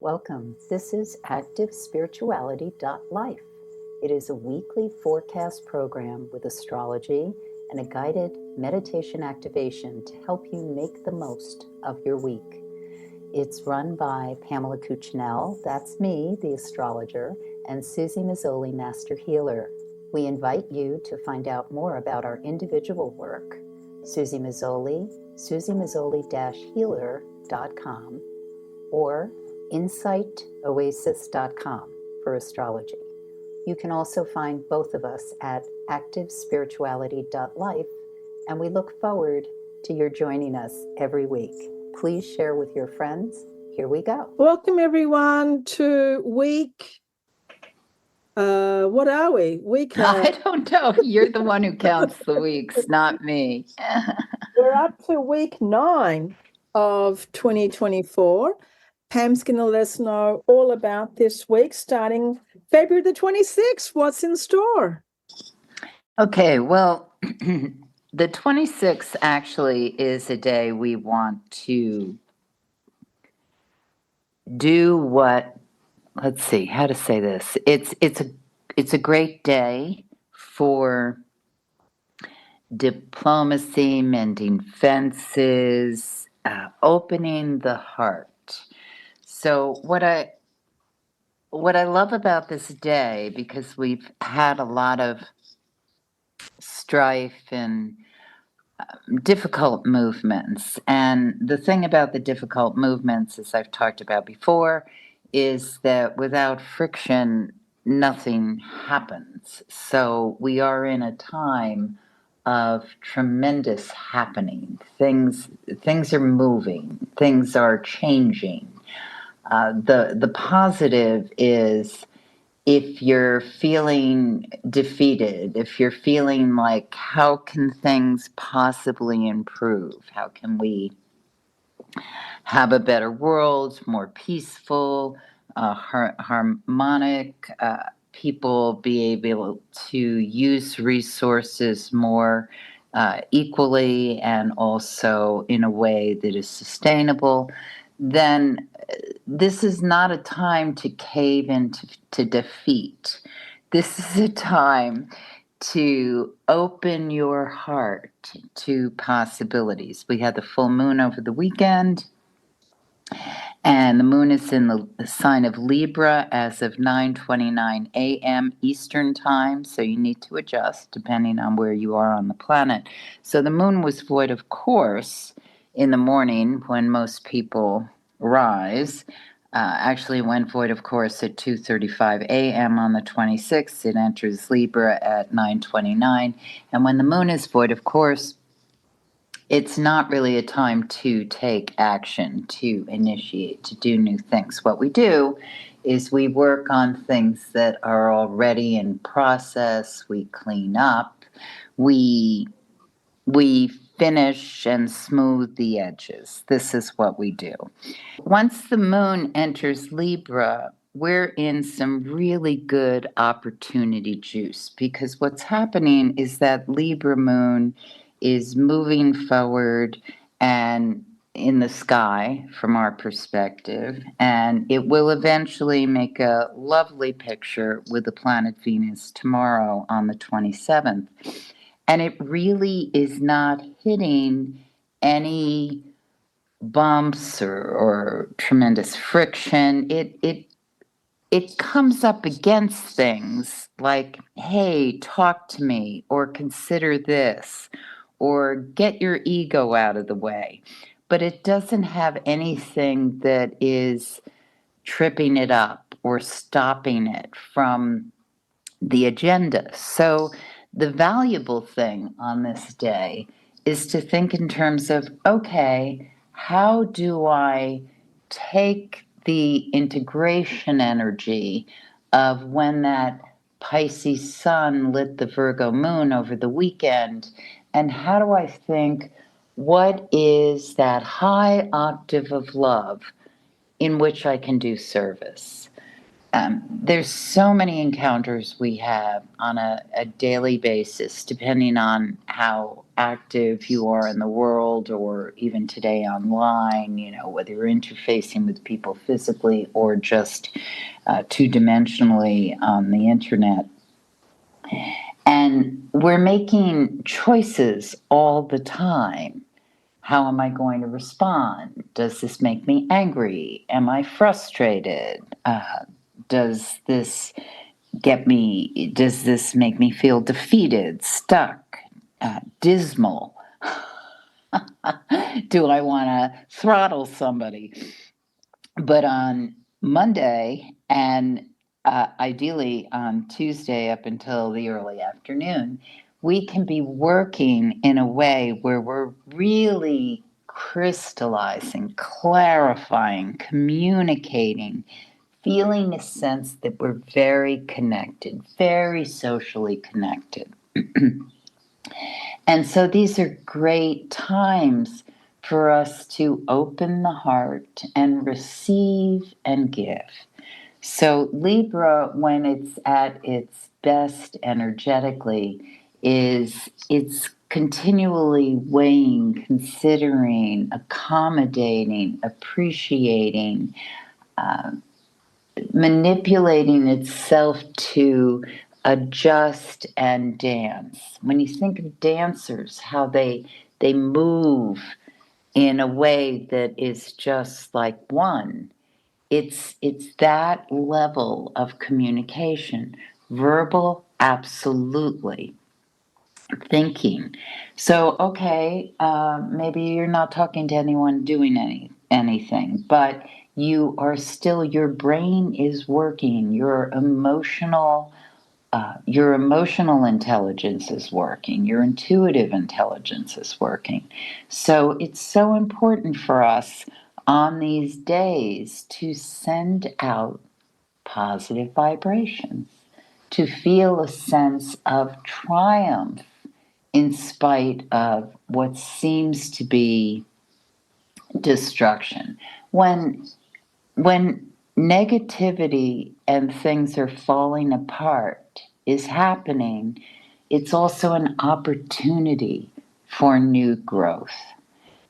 Welcome. This is activespirituality.life. It is a weekly forecast program with astrology and a guided meditation activation to help you make the most of your week. It's run by Pamela Cucinell, that's me, the astrologer, and Suzy Meszoly, Master Healer. We invite you to find out more about our individual work, Suzy Meszoly, SuzyMeszoly-healer.com, or insightoasis.com for astrology. You can also find both of us at activespirituality.life, and we look forward to your joining us every week. Please share with your friends. Here we go. Welcome, everyone, to week. What are we? I don't know. You're the one who counts the weeks, not me. We're up to week 9 of 2024. Pam's going to let us know all about this week, starting February the 26th. What's in store? Okay, well, the 26th actually is a day we want to do what, let's see, how to say this. It's a great day for diplomacy, mending fences, opening the heart. So what I love about this day, because we've had a lot of strife and difficult movements, and the thing about the difficult movements, as I've talked about before, is that without friction, nothing happens. So we are in a time of tremendous happening. Things are moving. Things are changing. The positive is, if you're feeling defeated, if you're feeling like, how can things possibly improve? How can we have a better world, more peaceful, harmonic, people be able to use resources more equally and also in a way that is sustainable, then this is not a time to cave into defeat. This is a time to open your heart to possibilities. We had the full moon over the weekend, and the moon is in the sign of Libra as of 9:29 a.m. Eastern time, so you need to adjust depending on where you are on the planet. So the moon was void of course in the morning when most people rise. Actually went void of course at 2:35 a.m. on the 26th. It enters Libra at 9:29, and when the moon is void of course, it's not really a time to take action, to initiate, to do new things. What we do is we work on things that are already in process. We clean up. We finish and smooth the edges. This is what we do. Once the moon enters Libra, we're in some really good opportunity juice, because what's happening is that Libra moon is moving forward and in the sky from our perspective, and it will eventually make a lovely picture with the planet Venus tomorrow on the 27th. And it really is not hitting any bumps or tremendous friction. It comes up against things like, hey, talk to me, or consider this, or get your ego out of the way. But it doesn't have anything that is tripping it up or stopping it from the agenda. So the valuable thing on this day is to think in terms of, okay, how do I take the integration energy of when that Pisces sun lit the Virgo moon over the weekend, and how do I think, what is that high octave of love in which I can do service? There's so many encounters we have on a daily basis, depending on how active you are in the world, or even today online, whether you're interfacing with people physically or just two-dimensionally on the internet. And we're making choices all the time. How am I going to respond? Does this make me angry? Am I frustrated? Does this make me feel defeated, stuck, dismal? Do I want to throttle somebody? But on Monday and ideally on Tuesday up until the early afternoon, we can be working in a way where we're really crystallizing, clarifying, communicating, feeling a sense that we're very connected, very socially connected. And so these are great times for us to open the heart and receive and give. So Libra, when it's at its best energetically, it's continually weighing, considering, accommodating, appreciating, manipulating itself to adjust and dance. When you think of dancers, how they move in a way that is just like one. It's that level of communication. Verbal, absolutely. Thinking. So, okay, maybe you're not talking to anyone doing anything, but your brain is working. Your emotional intelligence is working. Your intuitive intelligence is working. So it's so important for us on these days to send out positive vibrations, to feel a sense of triumph in spite of what seems to be destruction. When negativity and things are falling apart is happening, it's also an opportunity for new growth.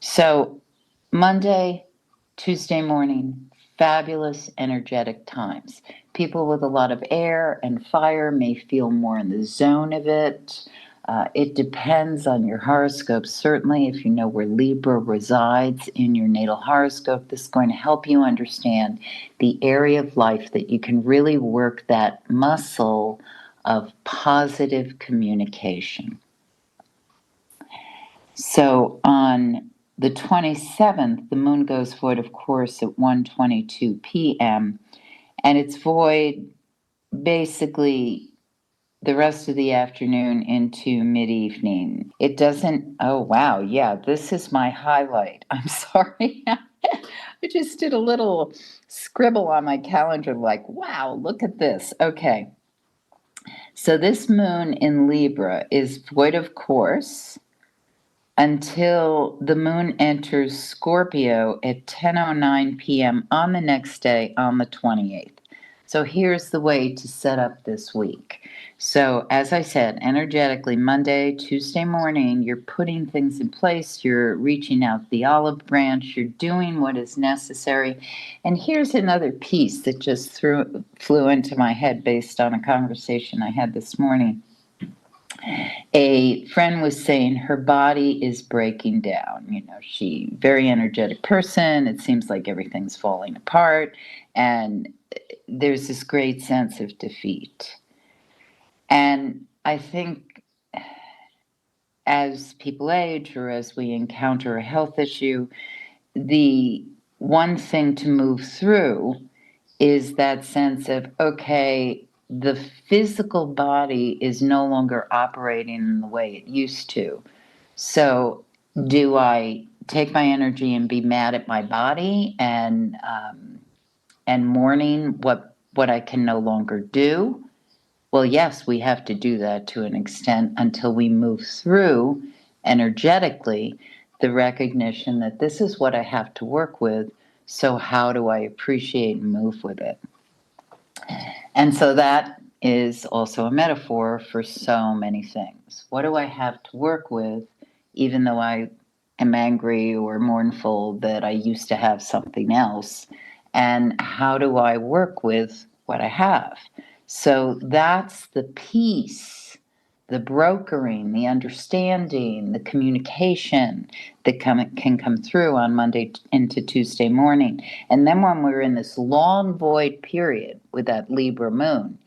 So Monday, Tuesday morning, fabulous energetic times. People with a lot of air and fire may feel more in the zone of it. It depends on your horoscope. Certainly, if you know where Libra resides in your natal horoscope, this is going to help you understand the area of life that you can really work that muscle of positive communication. So on the 27th, the moon goes void, of course, at 1:22 p.m., and it's void basically the rest of the afternoon into mid-evening. It doesn't, oh wow, yeah, this is my highlight. I'm sorry. I just did a little scribble on my calendar like, wow, look at this. Okay. So this moon in Libra is void, of course, until the moon enters Scorpio at 10:09 p.m. on the next day, on the 28th. So here's the way to set up this week. So as I said, energetically, Monday, Tuesday morning, you're putting things in place, you're reaching out the olive branch, you're doing what is necessary. And here's another piece that just flew into my head based on a conversation I had this morning. A friend was saying her body is breaking down. She very energetic person. It seems like everything's falling apart, and there's this great sense of defeat. And I think as people age or as we encounter a health issue, the one thing to move through is that sense of, okay, the physical body is no longer operating in the way it used to. So, do I take my energy and be mad at my body and mourning what I can no longer do? Well, yes, we have to do that to an extent until we move through energetically the recognition that this is what I have to work with. So, how do I appreciate and move with it? And so that is also a metaphor for so many things. What do I have to work with even though I am angry or mournful that I used to have something else. And how do I work with what I have? So that's the peace, the brokering, the understanding, the communication that can come through on Monday into Tuesday morning. And then when we're in this long void period with that Libra moon,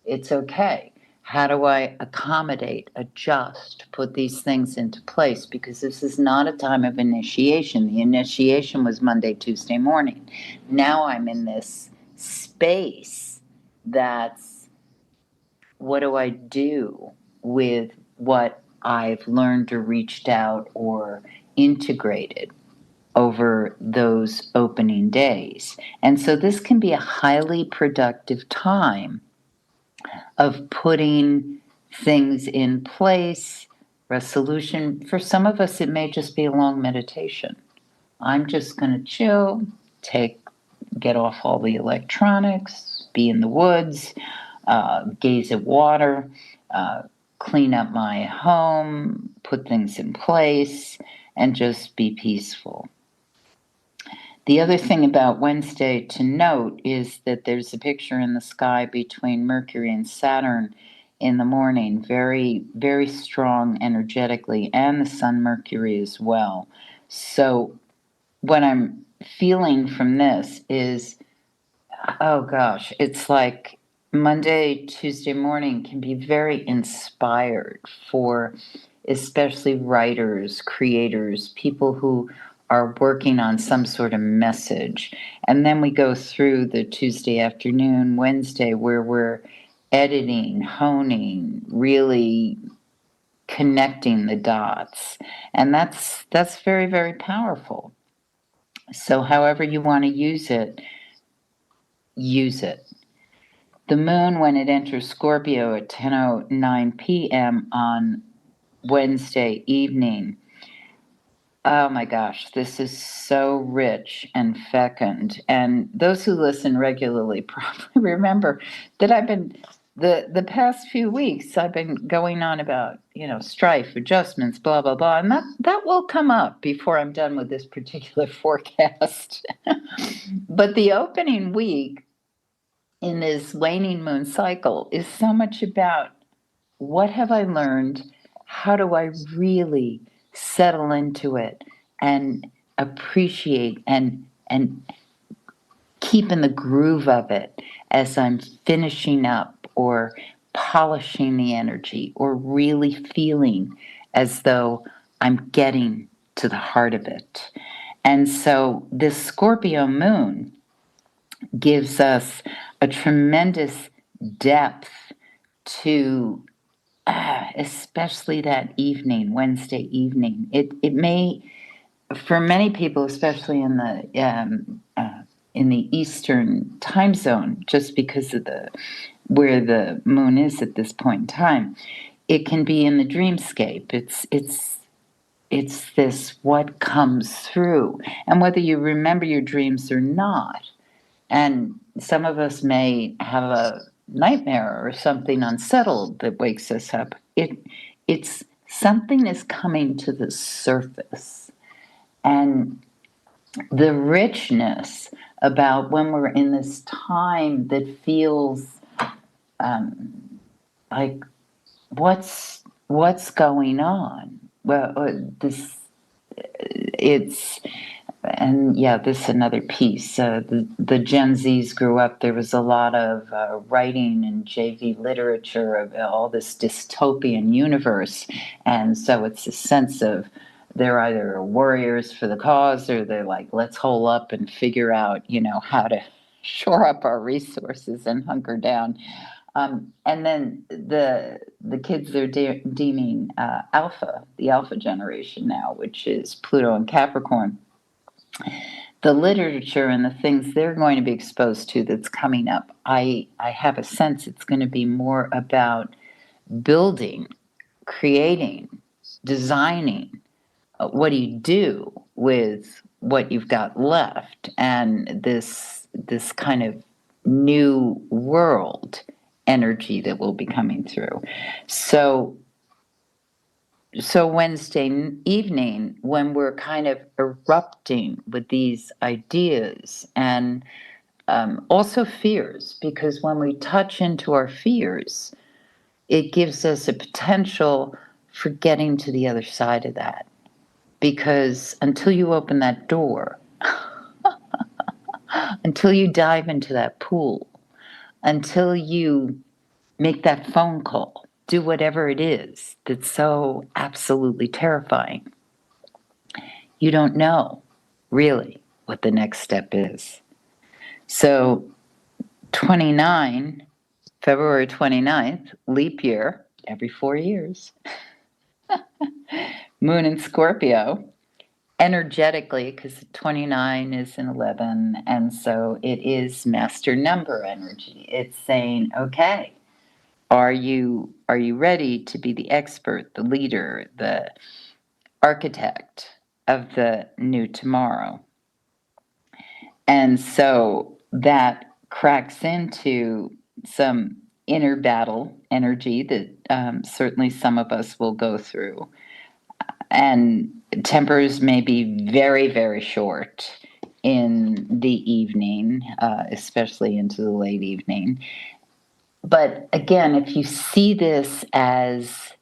it's okay. How do I accommodate, adjust, put these things into place? Because this is not a time of initiation. The initiation was Monday, Tuesday morning. Now I'm in this space that's, what do I do with what I've learned or reached out or integrated over those opening days? And so this can be a highly productive time of putting things in place, resolution. For some of us, it may just be a long meditation. I'm just going to chill, get off all the electronics, be in the woods, gaze at water, clean up my home, put things in place, and just be peaceful. The other thing about Wednesday to note is that there's a picture in the sky between Mercury and Saturn in the morning, very, very strong energetically, and the Sun Mercury as well. So, what I'm feeling from this is, oh gosh, it's like Monday, Tuesday morning can be very inspired for especially writers, creators, people who are working on some sort of message. And then we go through the Tuesday afternoon, Wednesday, where we're editing, honing, really connecting the dots. And that's very, very powerful. So however you want to use it, use it. The moon, when it enters Scorpio at 10:09 p.m. on Wednesday evening, oh my gosh, this is so rich and fecund. And those who listen regularly probably remember that I've been the past few weeks I've been going on about, strife, adjustments, blah blah blah. And that will come up before I'm done with this particular forecast. But the opening week in this waning moon cycle is so much about, what have I learned? How do I really settle into it and appreciate and keep in the groove of it as I'm finishing up or polishing the energy or really feeling as though I'm getting to the heart of it. And so this Scorpio moon gives us a tremendous depth to, especially that evening, Wednesday evening. It may, for many people, especially in the Eastern time zone, just because of where the moon is at this point in time, it can be in the dreamscape. It's this what comes through, and whether you remember your dreams or not. And some of us may have a nightmare or something unsettled that wakes us up. It's something is coming to the surface. And the richness about when we're in this time that feels like, what's going on? Well, it's and yeah, this is another piece. The Gen Zs grew up, there was a lot of writing and JV literature of all this dystopian universe. And so it's a sense of, they're either warriors for the cause or they're like, let's hole up and figure out, how to shore up our resources and hunker down. And then the kids they're deeming the alpha generation now, which is Pluto and Capricorn. The literature and the things they're going to be exposed to that's coming up, I have a sense it's going to be more about building, creating, designing. What do you do with what you've got left, and this kind of new world energy that will be coming through. So so Wednesday evening, when we're kind of erupting with these ideas and also fears, because when we touch into our fears, it gives us a potential for getting to the other side of that. Because until you open that door, until you dive into that pool, until you make that phone call, do whatever it is that's so absolutely terrifying, you don't know really what the next step is. So 29, February 29th, leap year, every 4 years, moon in Scorpio, energetically, because 29 is an 11, and so it is master number energy. It's saying, okay, are you ready to be the expert, the leader, the architect of the new tomorrow? And so that cracks into some inner battle energy that certainly some of us will go through. And tempers may be very, very short in the evening, especially into the late evening. But again, if you see this as,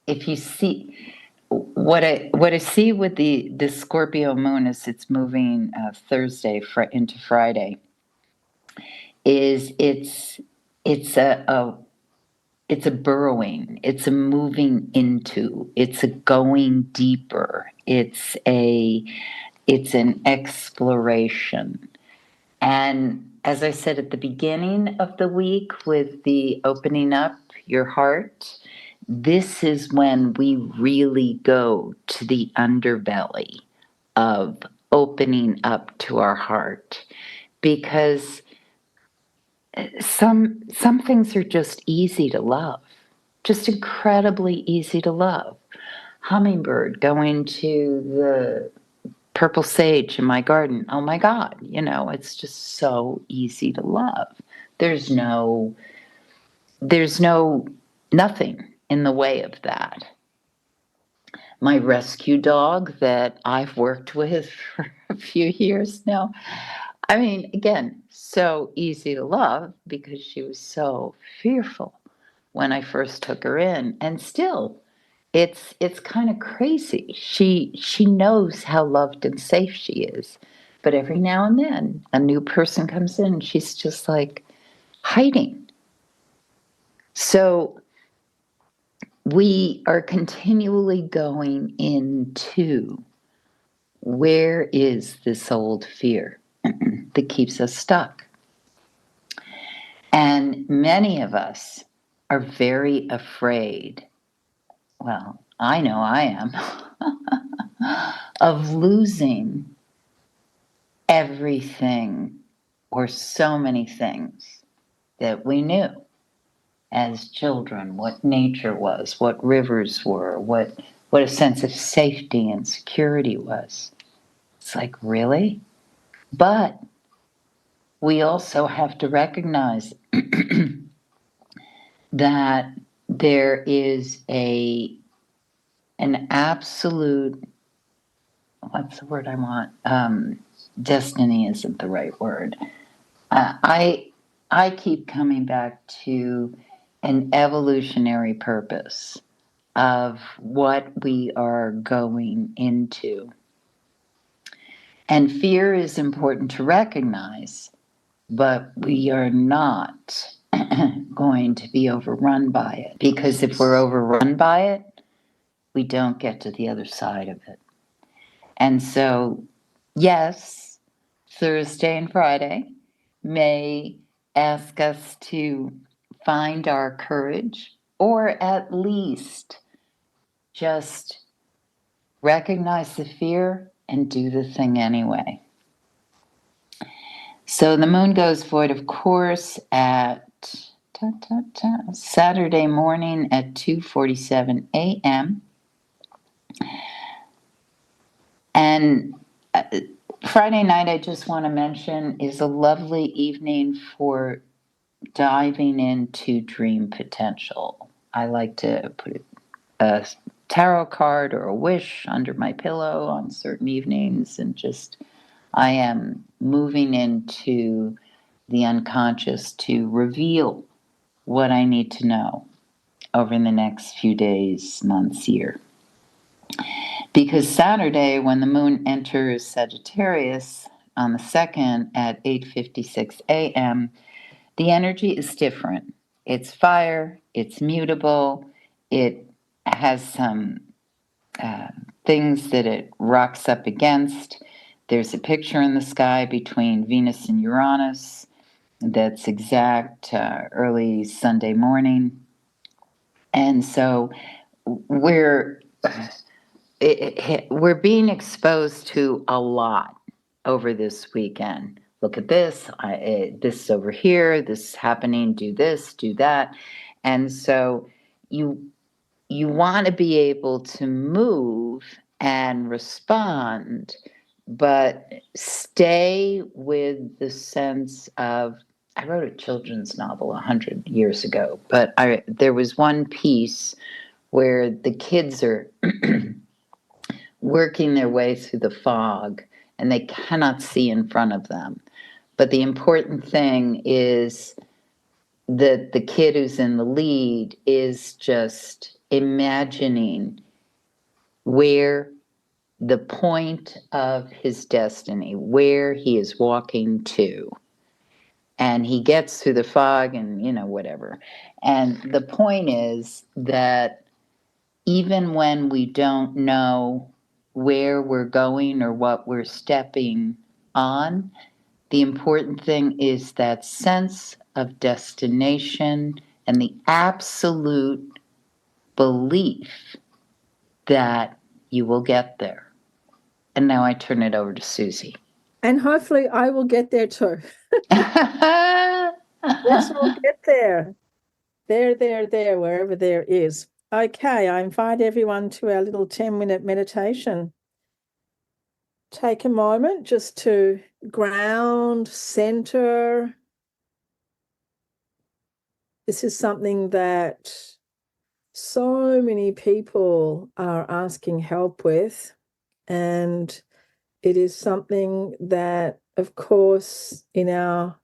if you see, what I see with the Scorpio moon as it's moving Thursday into Friday is it's a burrowing, it's a moving into, it's a going deeper, it's an exploration. And as I said at the beginning of the week with the opening up your heart, this is when we really go to the underbelly of opening up to our heart, because some things are just easy to love, just incredibly easy to love. Hummingbird going to the purple sage in my garden. Oh my God, it's just so easy to love. There's no nothing in the way of that. My rescue dog that I've worked with for a few years now. I mean, again, so easy to love because she was so fearful when I first took her in, and still it's kind of crazy. She knows how loved and safe she is, but every now and then a new person comes in and she's just like hiding. So we are continually going into, where is this old fear that keeps us stuck? And many of us are very afraid. Well, I know I am of losing everything or so many things that we knew as children, what nature was, what rivers were, what a sense of safety and security was. It's like, really? But we also have to recognize that there is an absolute, what's the word I want? Destiny isn't the right word. I keep coming back to an evolutionary purpose of what we are going into. And fear is important to recognize, but we are not going to be overrun by it. Because if we're overrun by it, we don't get to the other side of it. And so, yes, Thursday and Friday may ask us to find our courage, or at least just recognize the fear and do the thing anyway. So the moon goes void, of course, at Saturday morning at 2:47 a.m. And Friday night, I just want to mention, is a lovely evening for diving into dream potential. I like to put a tarot card or a wish under my pillow on certain evenings, and just I am moving into the unconscious to reveal what I need to know over the next few days, months, year. Because Saturday, when the moon enters Sagittarius on the 2nd at 8:56 a.m., the energy is different. It's fire, it's mutable, it has some things that it rocks up against. There's a picture in the sky between Venus and Uranus that's exact early Sunday morning. And so we're we're being exposed to a lot over this weekend. Look at this, this over here, this is happening, do this, do that. And so you want to be able to move and respond, but stay with the sense of, I wrote a children's novel 100 years ago, but there was one piece where the kids are working their way through the fog and they cannot see in front of them. But the important thing is that the kid who's in the lead is just imagining where the point of his destiny, where he is walking to. And he gets through the fog and, whatever. And the point is that even when we don't know where we're going or what we're stepping on, the important thing is that sense of destination and the absolute belief that you will get there. And now I turn it over to Suzy. And hopefully I will get there too. Let's all get there. There, wherever there is. Okay, I invite everyone to our little 10-minute meditation. Take a moment just to ground, center. This is something that so many people are asking help with, and it is something that, of course, in our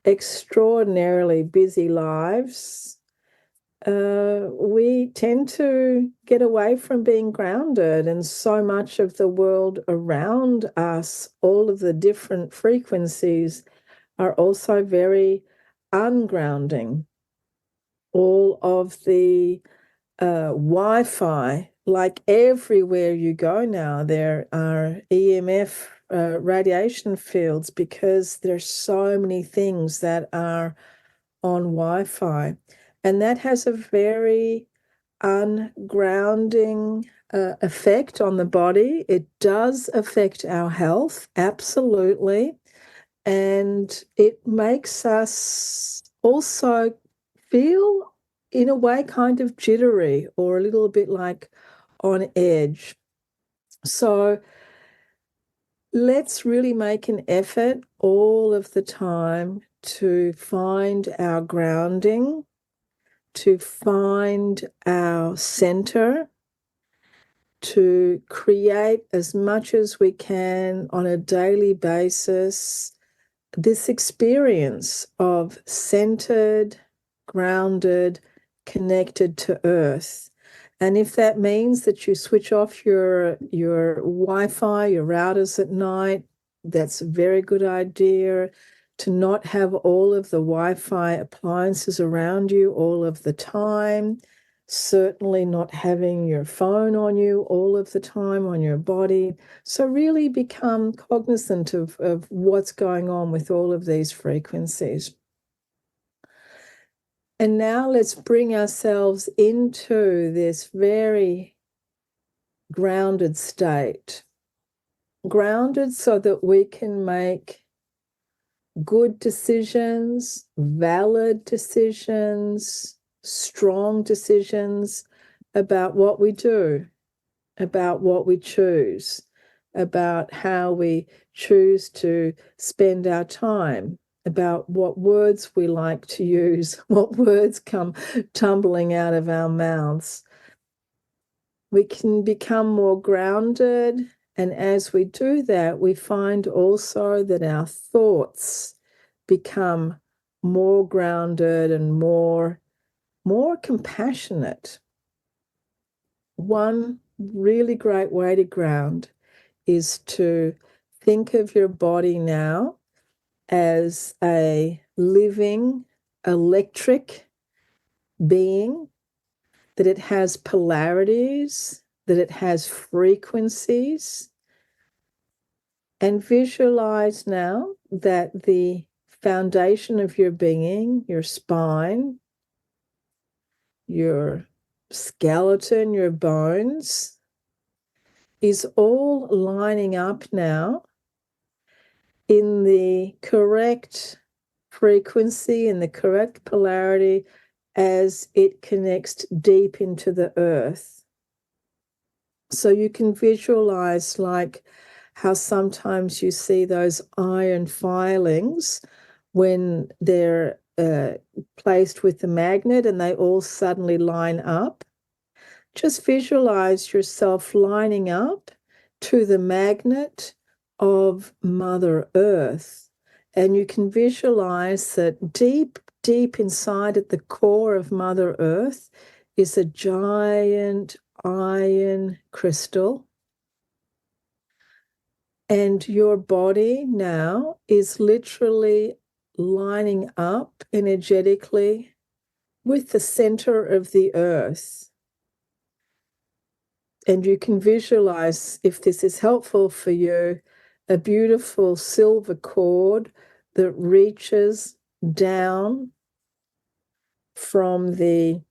extraordinarily busy lives, we tend to get away from being grounded, and so much of the world around us, all of the different frequencies, are also very ungrounding. All of the Wi-Fi, like everywhere you go now, there are EMF radiation fields because there's so many things that are on Wi-Fi. And that has a very ungrounding effect on the body. It does affect our health, absolutely. And it makes us also feel, in a way, kind of jittery or a little bit like on edge. So let's really make an effort all of the time to find our grounding, to find our center, to create as much as we can on a daily basis this experience of centered, grounded, connected to earth. And if that means that you switch off your Wi-Fi, your routers at night, that's a very good idea. To not have all of the Wi-Fi appliances around you all of the time. Certainly not having your phone on you all of the time on your body. So really become cognizant of what's going on with all of these frequencies. And now let's bring ourselves into this very grounded state. Grounded so that we can make good decisions, valid decisions, strong decisions about what we do, about what we choose, about how we choose to spend our time, about what words we like to use, what words come tumbling out of our mouths. We can become more grounded, and as we do that, we find also that our thoughts become more grounded and more compassionate. One really great way to ground is to think of your body now as a living electric being, that it has polarities, that it has frequencies, and visualize now that the foundation of your being, your spine, your skeleton, your bones, is all lining up now in the correct frequency, in the correct polarity, as it connects deep into the earth. So you can visualize like how sometimes you see those iron filings when they're placed with the magnet and they all suddenly line up. Just visualize yourself lining up to the magnet of Mother Earth. And you can visualize that deep, deep inside at the core of Mother Earth is a giant iron crystal. And your body now is literally lining up energetically with the center of the earth. And you can visualize, if this is helpful for you, a beautiful silver cord that reaches down from the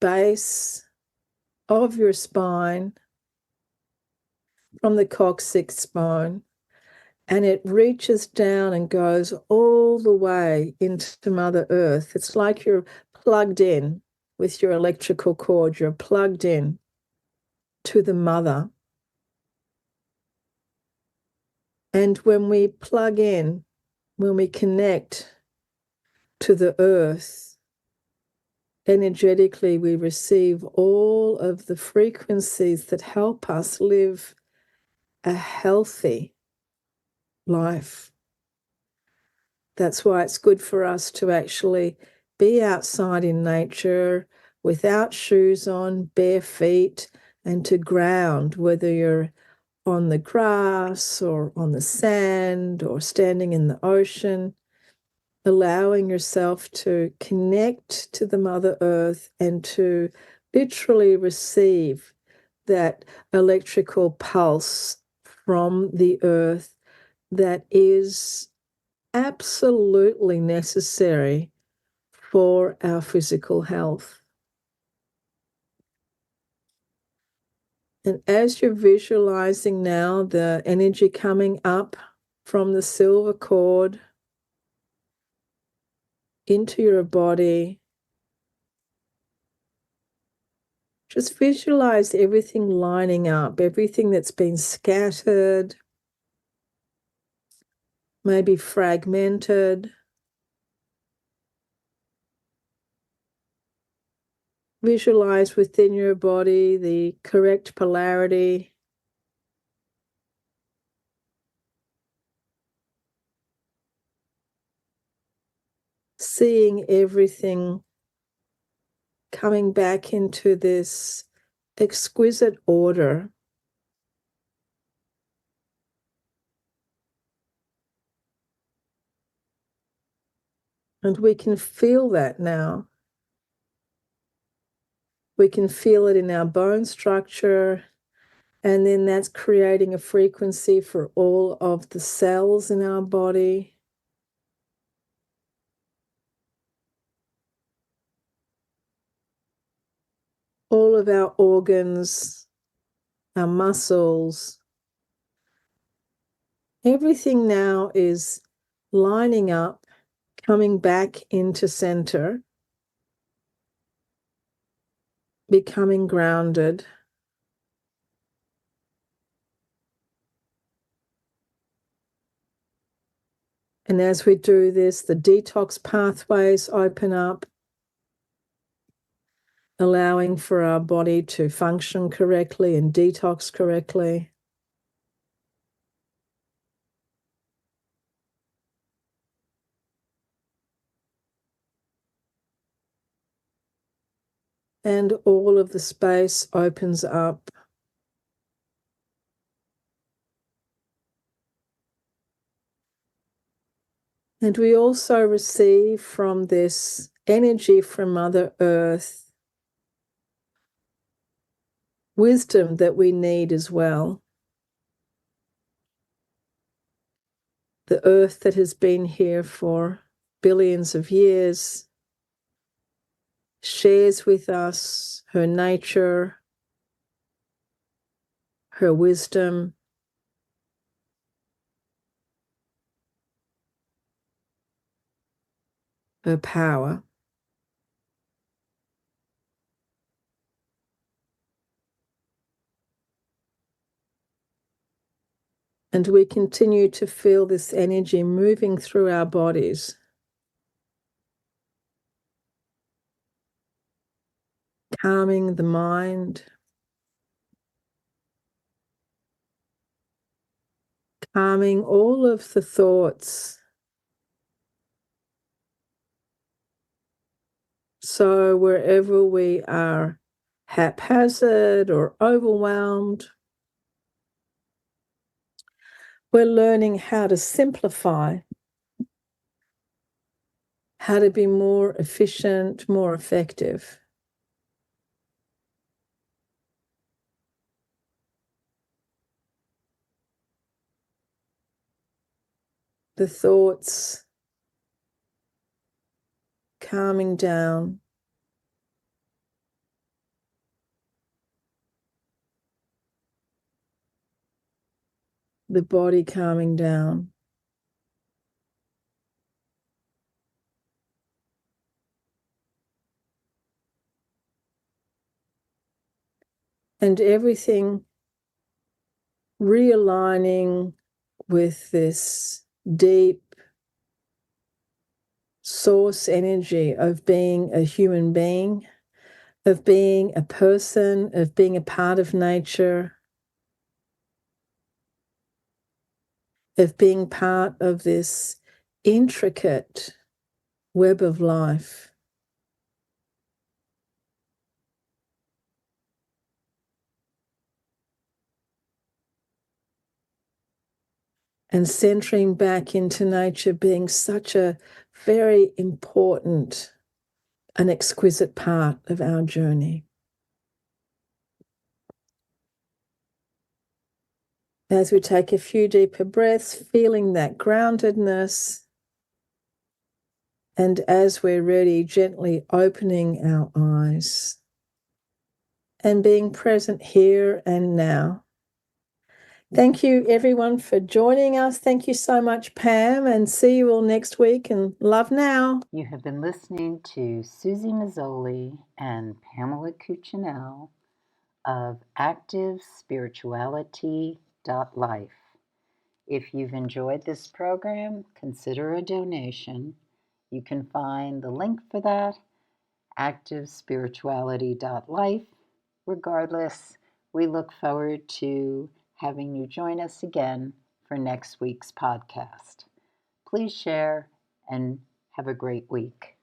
base of your spine, from the coccyx bone, and it reaches down and goes all the way into Mother Earth. It's like you're plugged in with your electrical cord. You're plugged in to the mother. And when we plug in, when we connect to the earth, energetically we receive all of the frequencies that help us live a healthy life. That's why it's good for us to actually be outside in nature without shoes on, bare feet, and to ground, whether you're on the grass or on the sand or standing in the ocean, allowing yourself to connect to the Mother Earth and to literally receive that electrical pulse from the earth that is absolutely necessary for our physical health. And as you're visualizing now the energy coming up from the silver cord into your body, just visualize everything lining up, everything that's been scattered, maybe fragmented. Visualize within your body the correct polarity. Seeing everything coming back into this exquisite order. And we can feel that now. We can feel it in our bone structure, and then that's creating a frequency for all of the cells in our body. All of our organs, our muscles, everything now is lining up, coming back into center, becoming grounded. And as we do this, the detox pathways open up, allowing for our body to function correctly and detox correctly. And all of the space opens up. And we also receive from this energy from Mother Earth wisdom that we need as well. The earth that has been here for billions of years shares with us her nature, her wisdom, her power. And we continue to feel this energy moving through our bodies, calming the mind, calming all of the thoughts. So wherever we are haphazard or overwhelmed, we're learning how to simplify, how to be more efficient, more effective. The thoughts calming down, the body calming down. And everything realigning with this deep source energy of being a human being, of being a person, of being a part of nature, of being part of this intricate web of life. And centering back into nature being such a very important and exquisite part of our journey. As we take a few deeper breaths, feeling that groundedness, and as we're ready, gently opening our eyes and being present here and now. Thank you, everyone, for joining us. Thank you so much, Pam, and see you all next week, and love now. You have been listening to Suzy Meszoly and Pamela Cucinell of activespirituality.life. If you've enjoyed this program, consider a donation. You can find the link for that, activespirituality.life. Regardless, we look forward to having you join us again for next week's podcast. Please share and have a great week.